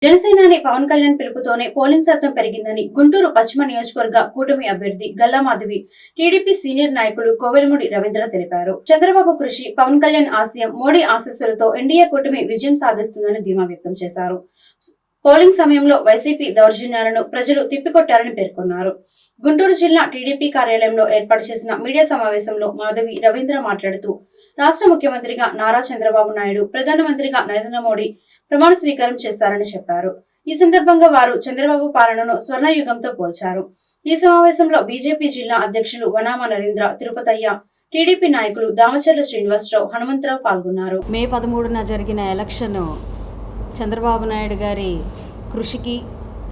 జనసేనాని పవన్ కళ్యాణ్ పిలుపుతోనే పోలింగ్ శాతం పెరిగిందని గుంటూరు పశ్చిమ నియోజకవర్గ కూటమి అభ్యర్థి గల్లా మాధవి టీడీపీ సీనియర్ నాయకులు కోవెలమూడి రవీంద్ర తెలిపారు. చంద్రబాబు కృషి, పవన్ కళ్యాణ్ ఆశయం, మోడీ ఆశీస్సులతో ఎన్డీఏ కూటమి విజయం సాధిస్తుందని ధీమా వ్యక్తం చేశారు. పోలింగ్ సమయంలో వైసీపీ దౌర్జన్యాలను ప్రజలు తిప్పికొట్టారని పేర్కొన్నారు. గుంటూరు జిల్లా టీడీపీ కార్యాలయంలో ఏర్పాటు చేసిన మీడియా సమావేశంలో మాధవి రవీంద్ర మాట్లాడుతూ రాష్ట్ర ముఖ్యమంత్రిగా నారా చంద్రబాబు నాయుడు, ప్రధానమంత్రిగా నరేంద్ర మోడీ ప్రమాణ స్వీకారం చేస్తారని చెప్పారు. ఈ సందర్భంగా వారు చంద్రబాబు పాలనను స్వర్ణయుగంతో పోల్చారు. ఈ సమావేశంలో బీజేపీ జిల్లా అధ్యక్షులు వనామ నరేంద్ర, తిరుపతయ్య, టీడీపీ నాయకులు దామచర్ల శ్రీనివాసరావు, హనుమంతరావు పాల్గొన్నారు. మే 13న జరిగిన ఎలక్షన్ చంద్రబాబు నాయుడు గారి కృషికి,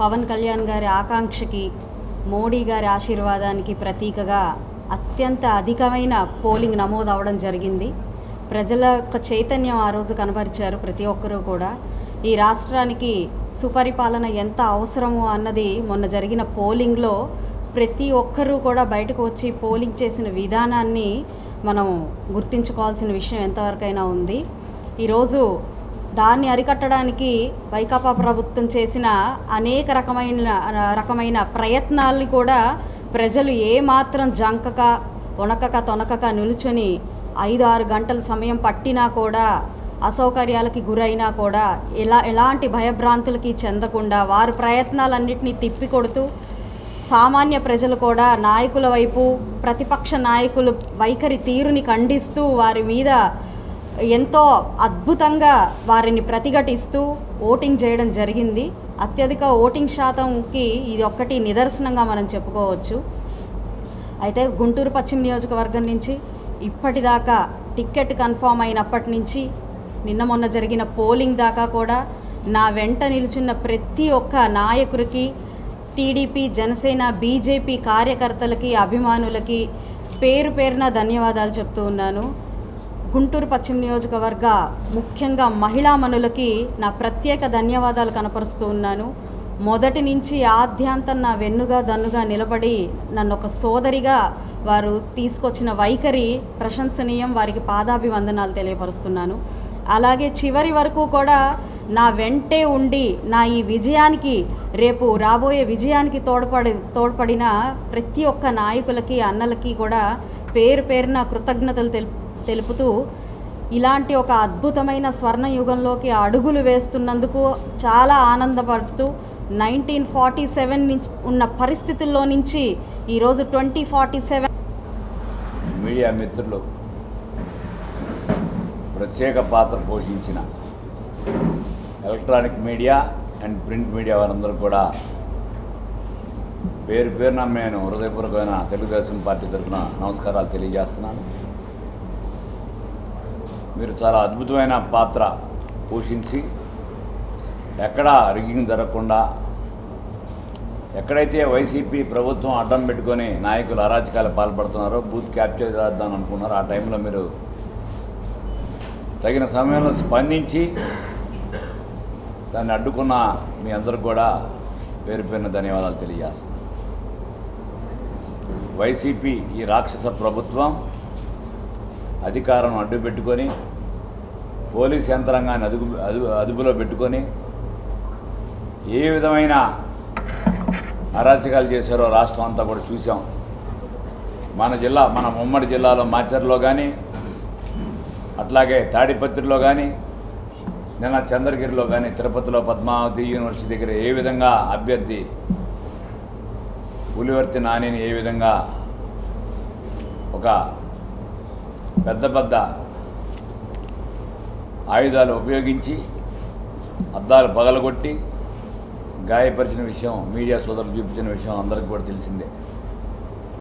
పవన్ కళ్యాణ్ గారి ఆకాంక్షకి, మోడీ గారి ఆశీర్వాదానికి ప్రతీకగా అత్యంత అధికమైన పోలింగ్ నమోదు అవడం జరిగింది. ప్రజల యొక్క చైతన్యం ఆ రోజు కనబరిచారు. ప్రతి ఒక్కరూ కూడా ఈ రాష్ట్రానికి సుపరిపాలన ఎంత అవసరమో అన్నది మొన్న జరిగిన పోలింగ్లో ప్రతి ఒక్కరూ కూడా బయటకు వచ్చి పోలింగ్ చేసిన విధానాన్ని మనం గుర్తించుకోవాల్సిన విషయం ఎంతవరకైనా ఉంది. ఈరోజు దాన్ని అరికట్టడానికి వైకాపా ప్రభుత్వం చేసిన అనేక రకమైన ప్రయత్నాల్ని కూడా ప్రజలు ఏమాత్రం జంకక, వణకక, తొనకక నిలుచొని 5-6 గంటల సమయం పట్టినా కూడా, అసౌకర్యాలకి గురైనా కూడా ఎలాంటి భయభ్రాంతులకి చెందకుండా వారి ప్రయత్నాలన్నింటినీ తిప్పికొడుతూ సామాన్య ప్రజలు కూడా నాయకుల వైపు, ప్రతిపక్ష నాయకులు వైఖరి తీరుని ఖండిస్తూ వారి మీద ఎంతో అద్భుతంగా వారిని ప్రతిఘటిస్తూ ఓటింగ్ చేయడం జరిగింది. అత్యధిక ఓటింగ్ శాతంకి ఇది ఒక్కటి నిదర్శనంగా మనం చెప్పుకోవచ్చు. అయితే గుంటూరు పశ్చిమ నియోజకవర్గం నుంచి ఇప్పటిదాకా టికెట్ కన్ఫామ్ అయినప్పటి నుంచి నిన్న మొన్న జరిగిన పోలింగ్ దాకా కూడా నా వెంట నిలుచున్న ప్రతి ఒక్క నాయకుడికి, టీడీపీ, జనసేన, బీజేపీ కార్యకర్తలకి, అభిమానులకి పేరు పేరున ధన్యవాదాలు చెప్తూ ఉన్నాను. గుంటూరు పశ్చిమ నియోజకవర్గ ముఖ్యంగా మహిళామణులకి నా ప్రత్యేక ధన్యవాదాలు కనపరుస్తూ ఉన్నాను. మొదటి నుంచి ఆద్యాంతం నా వెన్నుగా దన్నుగా నిలబడి నన్ను ఒక సోదరిగా వారు తీసుకొచ్చిన వైఖరి ప్రశంసనీయం. వారికి పాదాభివందనాలు తెలియపరుస్తున్నాను. అలాగే చివరి వరకు కూడా నా వెంటే ఉండి నా ఈ విజయానికి, రేపు రాబోయే విజయానికి తోడ్పడిన ప్రతి ఒక్క నాయకులకి, అన్నలకి కూడా పేరు పేరున కృతజ్ఞతలు తెలుపుతూ ఇలాంటి ఒక అద్భుతమైన స్వర్ణయుగంలోకి అడుగులు వేస్తున్నందుకు చాలా ఆనందపడుతూ 1947 నుంచి ఉన్న పరిస్థితుల్లో నుంచి ఈరోజు 2047 మీడియా మిత్రులు ప్రత్యేక పాత్ర పోషించిన electronic media and print media వారందరూ కూడా పేరు పేరున నేను హృదయపూర్వకమైన తెలుగుదేశం పార్టీ తరఫున నమస్కారాలు తెలియజేస్తున్నాను. మీరు చాలా అద్భుతమైన పాత్ర పోషించి ఎక్కడా రిగ్గింగ్ జరగకుండా, ఎక్కడైతే వైసీపీ ప్రభుత్వం అడ్డం పెట్టుకొని నాయకులు అరాచకాలు పాల్పడుతున్నారో, బూత్ క్యాప్చర్ చేద్దాం అనుకున్నారో, ఆ టైంలో మీరు తగిన సమయంలో స్పందించి దాన్ని అడ్డుకున్న మీ అందరూ కూడా పేరు పేరున ధన్యవాదాలు తెలియజేస్తున్నాను. వైసీపీ ఈ రాక్షస ప్రభుత్వం అధికారం అడ్డు పెట్టుకొని పోలీస్ యంత్రాంగాన్ని అదుపులో పెట్టుకొని ఏ విధమైన అరాచకాలు చేశారో రాష్ట్రం అంతా కూడా చూసాం. మన ఉమ్మడి జిల్లాలో మాచర్లో కానీ, అట్లాగే తాడిపత్రిలో కానీ, నిన్న చంద్రగిరిలో కానీ, తిరుపతిలో పద్మావతి యూనివర్సిటీ దగ్గర ఏ విధంగా అభ్యర్థి పులివర్తి నానిని ఏ విధంగా ఒక పెద్ద ఆయుధాలు ఉపయోగించి అద్దాలు పగలగొట్టి గాయపరిచిన విషయం మీడియా సోదరులు చూపించిన విషయం అందరికీ కూడా తెలిసిందే.